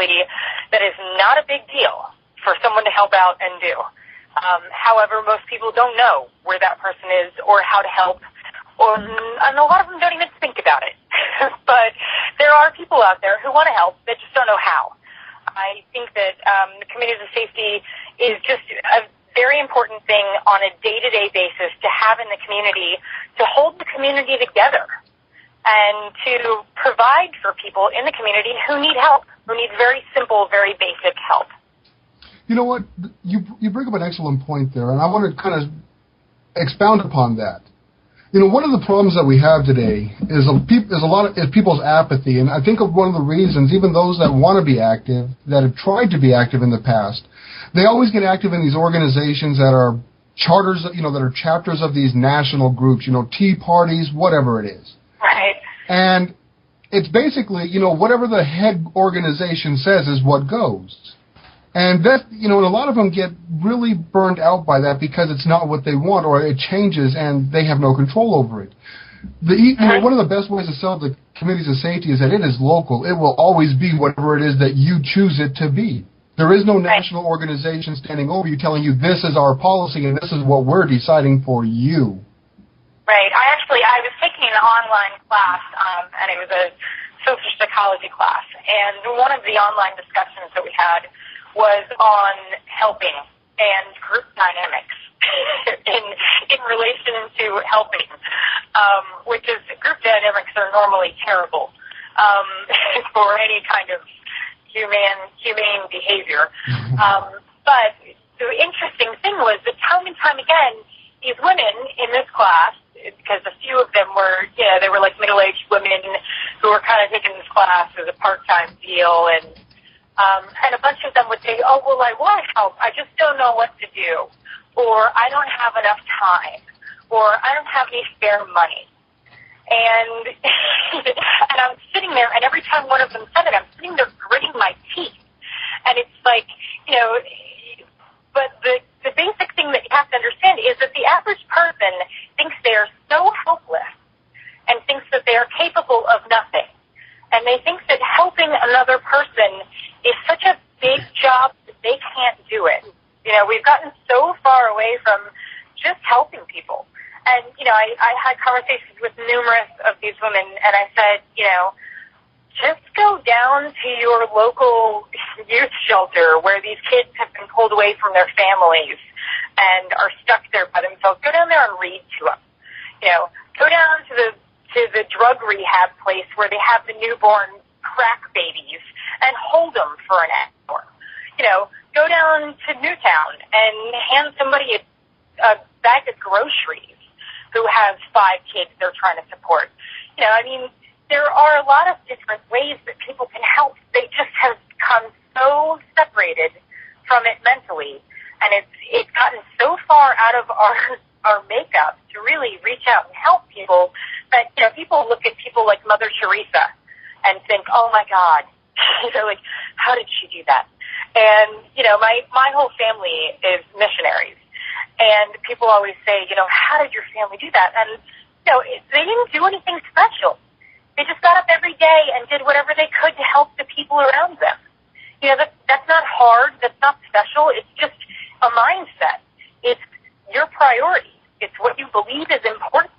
typically that is not a big deal for someone to help out and do. However, most people don't know where that person is or how to help, and a lot of them don't even think about it. But there are people out there who want to help that just don't know how. I think that the committees of safety is just a very important thing on a day-to-day basis to have in the community, to hold the community together and to provide for people in the community who need help, who need very simple, very basic help. You know what? You bring up an excellent point there, and I want to kind of expound upon that. You know, one of the problems that we have today is people's apathy, and I think of one of the reasons, even those that want to be active, that have tried to be active in the past, they always get active in these organizations that are charters, that are chapters of these national groups, tea parties, whatever it is. Right. And it's basically, whatever the head organization says is what goes. And that, and a lot of them get really burned out by that because it's not what they want, or it changes and they have no control over it. One of the best ways to sell the committees of safety is that it is local. It will always be whatever it is that you choose it to be. There is no national organization standing over you telling you this is our policy and this is what we're deciding for you. Right. I was taking an online class, and it was a social psychology class, and one of the online discussions that we had was on helping and group dynamics in relation to helping, which is group dynamics are normally terrible for any kind of humane behavior. But the interesting thing was that time and time again, these women in this class, because a few of them were, they were like middle-aged women who were kind of taking this class as a part-time deal, and a bunch of them would say, oh, well, I want to help, I just don't know what to do, or I don't have enough time, or I don't have any spare money. And and I'm sitting there, and every time one of them said it, I'm sitting there gritting my teeth. And it's like, but the basic thing that you have to understand is that the average person thinks they are so helpless and thinks that they are capable of nothing. And they think that helping another person is such a big job that they can't do it. We've gotten so far away from just helping people. And, I had conversations with numerous of these women, and I said, just go down to your local youth shelter where these kids have been pulled away from their families and are stuck there by themselves. Go down there and read to them. Go down to the drug rehab place where they have the newborn crack babies and hold them for an hour. Go down to Newtown and hand somebody a bag of groceries who has 5 kids they're trying to support. There are a lot of different ways that people can help. They just have become so separated from it mentally, and it's gotten so far out of our makeup to really reach out and help people that, people look at people like Mother Teresa and think, oh my God, like, how did she do that? And, my whole family is missionaries. And people always say, how did your family do that? And, they didn't do anything special. They just got up every day and did whatever they could to help the people around them. That's not hard. That's not special. It's just a mindset. It's your priority. It's what you believe is important.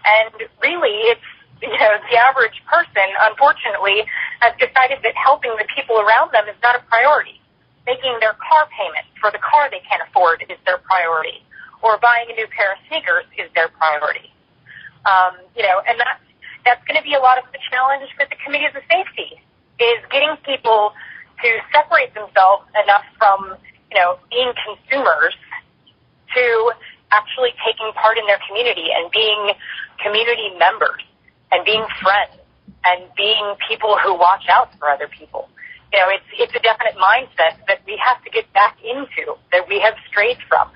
And really, it's, the average person, unfortunately, has decided that helping the people around them is not a priority. Making their car payment for the car they can't afford is their priority. Or buying a new pair of sneakers is their priority. And that's going to be a lot of the challenge with the committees of safety, is getting people to separate themselves enough from, being consumers to actually taking part in their community and being community members and being friends and being people who watch out for other people. It's a definite mindset that we have to get back into, that we have strayed from.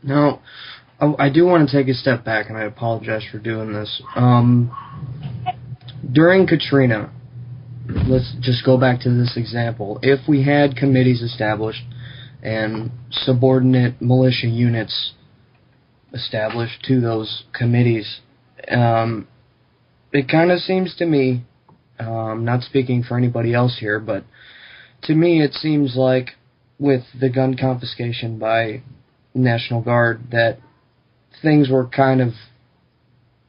Now, I do want to take a step back, and I apologize for doing this. During Katrina, let's just go back to this example. If we had committees established and subordinate militia units established to those committees, it kind of seems to me, not speaking for anybody else here, but to me it seems like with the gun confiscation by National Guard that things were kind of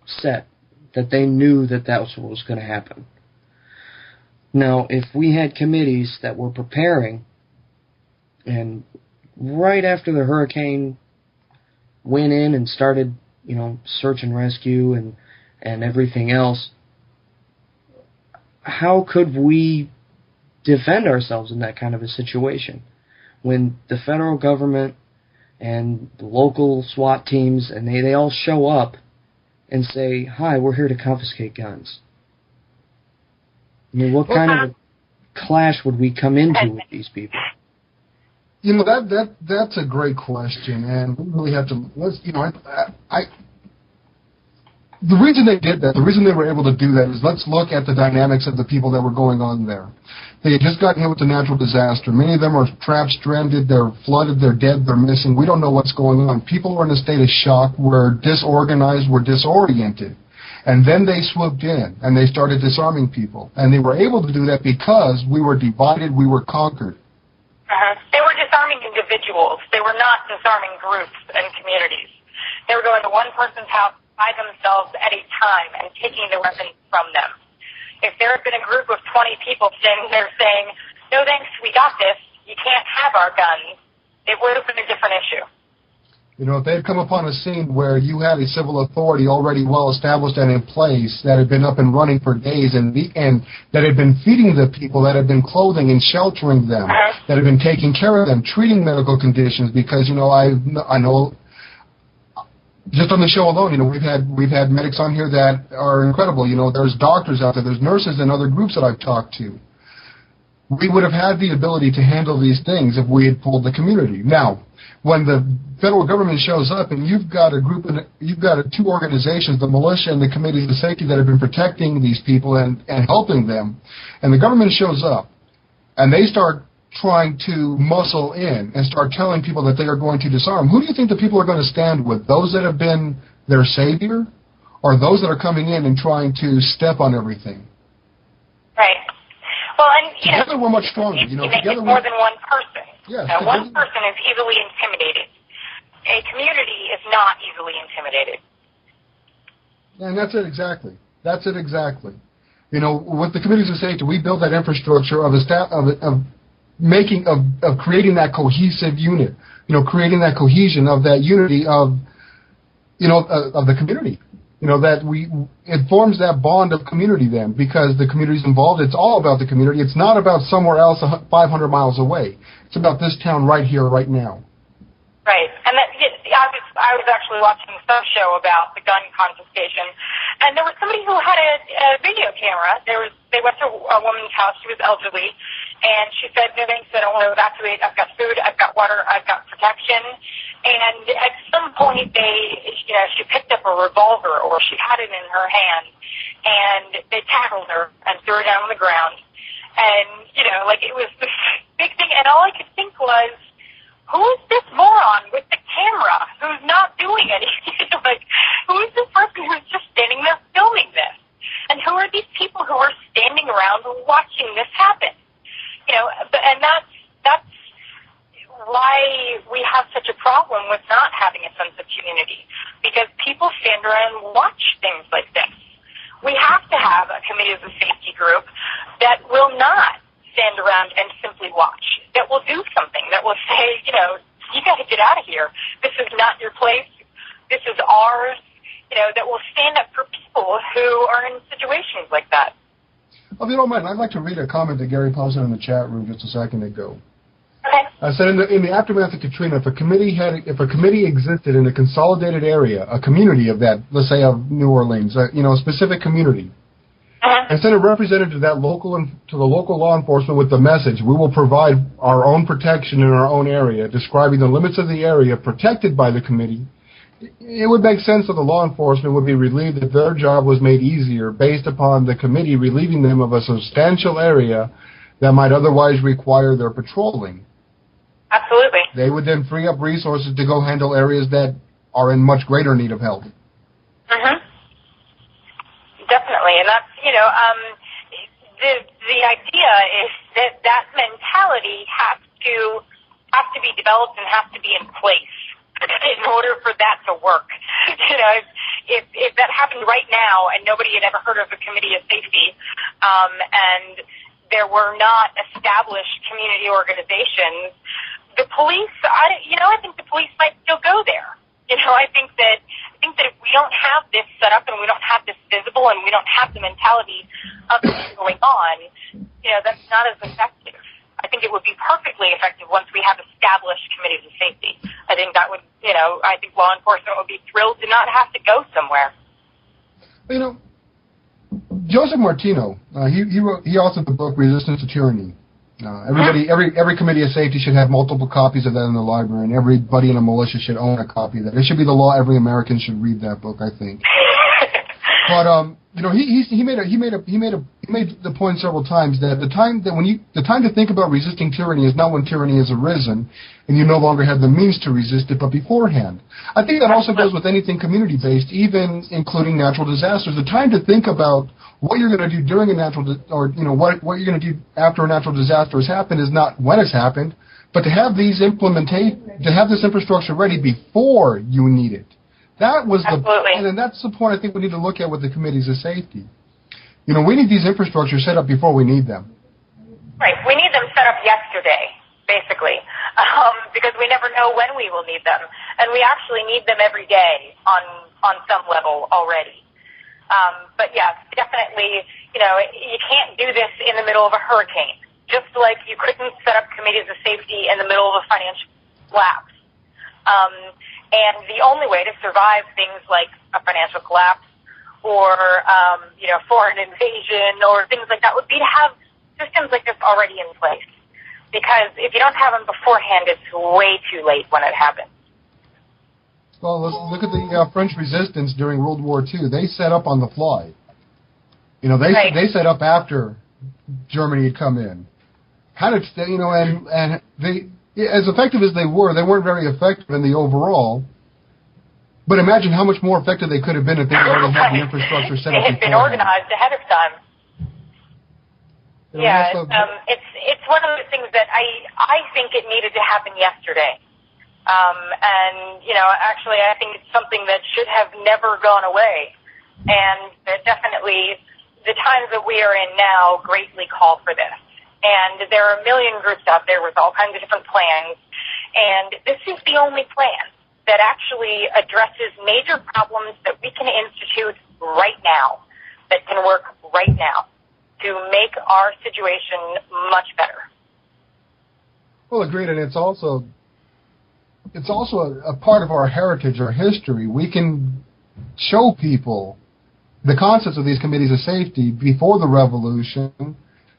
set, that they knew that that was what was going to happen. Now, if we had committees that were preparing, and right after the hurricane went in and started, search and rescue and everything else, how could we defend ourselves in that kind of a situation when the federal government and the local SWAT teams and they all show up and say, "Hi, we're here to confiscate guns"? I mean, what kind of a clash would we come into with these people? That's a great question, and we really have to. The reason they did that, the reason they were able to do that is let's look at the dynamics of the people that were going on there. They had just gotten hit with a natural disaster. Many of them are trapped, stranded, they're flooded, they're dead, they're missing. We don't know what's going on. People are in a state of shock, we're disorganized, we're disoriented. And then they swooped in, and they started disarming people. And they were able to do that because we were divided, we were conquered. They were disarming individuals. They were not disarming groups and communities. They were going to one person's house by themselves at a time and taking the weapons from them. If there had been a group of 20 people standing there saying, "No thanks, we got this, you can't have our guns," it would have been a different issue. If they had come upon a scene where you had a civil authority already well established and in place that had been up and running for days and that had been feeding the people, that had been clothing and sheltering them, that had been taking care of them, treating medical conditions, because, I know just on the show alone, we've had medics on here that are incredible. There's doctors out there, there's nurses and other groups that I've talked to. We would have had the ability to handle these things if we had pulled the community. Now, when the federal government shows up and you've got two organizations, the militia and the committees of safety that have been protecting these people and helping them, and the government shows up and they start trying to muscle in and start telling people that they are going to disarm, who do you think the people are going to stand with? Those that have been their savior, or those that are coming in and trying to step on everything? Right. Well, and together we're much stronger. Together more than one person. Yes. One person is easily intimidated. A community is not easily intimidated. And that's it exactly. With the committees of safety, we build that infrastructure of creating that cohesive unit. Creating that cohesion of that unity of the community. It forms that bond of community then, because the community's involved. It's all about the community. It's not about somewhere else 500 miles away. It's about this town right here, right now. Right. And I was actually watching some show about the gun confiscation, and there was somebody who had a video camera. They went to a woman's house. She was elderly, and she said, "No thanks, I don't want to evacuate. I've got food, I've got water, I've got protection." And at some point, she picked up a revolver, or she had it in her hand, and they tackled her and threw her down on the ground. And, it was this big thing, and all I could think was, who is this moron with the camera who's not doing anything? Who is this person who's just standing there filming this? And who are these people who are standing around watching this happen? And that's why we have such a problem with not having a sense of community, because people stand around and watch things like this. We have to have a committee of the safety group that will not stand around and simply watch, that will do something, that will say, you got to get out of here. This is not your place. This is ours. That will stand up for people who are in situations like that. If you don't mind, I'd like to read a comment that Gary posted in the chat room just a second ago. Okay. I said in the aftermath of Katrina, if a committee existed in a consolidated area, a community of that, let's say of New Orleans, a specific community, and sent a representative to the local law enforcement with the message, "We will provide our own protection in our own area," describing the limits of the area protected by the committee, it would make sense that the law enforcement would be relieved that their job was made easier based upon the committee relieving them of a substantial area that might otherwise require their patrolling. Absolutely. They would then free up resources to go handle areas that are in much greater need of help. Definitely, and that's, the idea is that mentality has to be developed and has to be in place in order for that to work. If that happened right now and nobody had ever heard of a committee of safety, and there were not established community organizations, the police, I think the police might still go there. I think that if we don't have this set up and we don't have this visible and we don't have the mentality of what's going on, that's not as effective. I think it would be perfectly effective once we have established committees of safety. I think that would, I think law enforcement would be thrilled to not have to go somewhere. Joseph Martino, he authored the book Resistance to Tyranny. Every committee of safety should have multiple copies of that in the library, and everybody in a militia should own a copy of that. It should be the law. Every American should read that book, I think. But he made the point several times that the time to think about resisting tyranny is not when tyranny has arisen and you no longer have the means to resist it, but beforehand. I think that also goes with anything community-based, even including natural disasters. The time to think about what you're going to do during a natural, what you're going to do after a natural disaster has happened is not when it's happened, but to have this infrastructure ready before you need it. That was Absolutely. And that's the point I think we need to look at with the committees of safety. We need these infrastructures set up before we need them. Right. We need them set up yesterday, basically, because we never know when we will need them, and we actually need them every day on some level already. But yes, definitely, you can't do this in the middle of a hurricane, just like you couldn't set up committees of safety in the middle of a financial collapse. And the only way to survive things like a financial collapse or, foreign invasion or things like that would be to have systems like this already in place. Because if you don't have them beforehand, it's way too late when it happens. Well, let's look at the French resistance during World War II. They set up on the fly. They set up after Germany had come in. And they, as effective as they weren't very effective in the overall. But imagine how much more effective they could have been if they already had the infrastructure set up. It had been organized ahead of time. It's one of the things that I think it needed to happen yesterday. Actually, I think it's something that should have never gone away. And that definitely the times that we are in now greatly call for this. And there are a million groups out there with all kinds of different plans. And this is the only plan that actually addresses major problems that we can institute right now, that can work right now to make our situation much better. Well, agreed, and it's also a part of our heritage, our history. We can show people the concepts of these committees of safety before the revolution,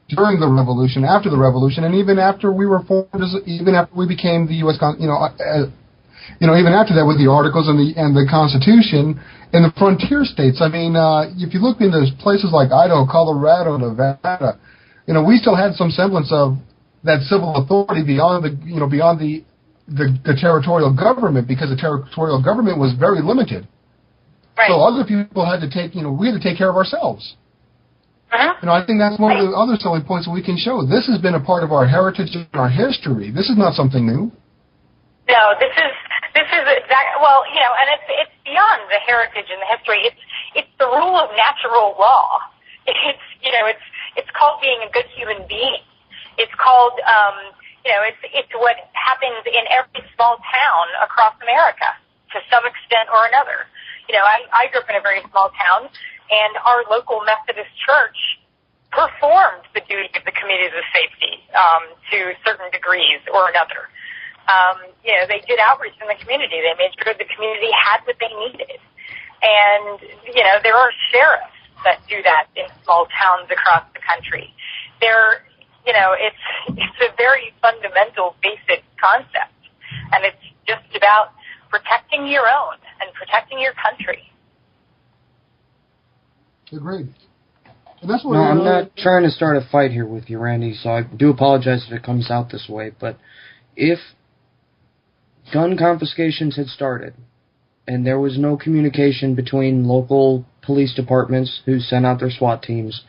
during the revolution, after the revolution, and even after we were formed, even after we became the U.S. Even after that with the Articles and the Constitution in the frontier states. I mean, if you look into places like Idaho, Colorado, Nevada, we still had some semblance of that civil authority beyond the territorial government, because the territorial government was very limited. Right. So other people had to we had to take care of ourselves. Uh-huh. I think that's one of the other selling points that we can show. This has been a part of our heritage and our history. This is not something new. No, this is and it's beyond the heritage and the history. It's the rule of natural law. It's called being a good human being. It's called it's what happens in every small town across America to some extent or another. I grew up in a very small town, and our local Methodist church performed the duty of the committees of safety to certain degrees or another. They did outreach in the community. They made sure the community had what they needed. And, there are sheriffs that do that in small towns across the country. It's a very fundamental, basic concept. And it's just about protecting your own and protecting your country. Agreed. And that's what I'm not trying to start a fight here with you, Randy, so I do apologize if it comes out this way, but if gun confiscations had started and there was no communication between local police departments who sent out their SWAT teams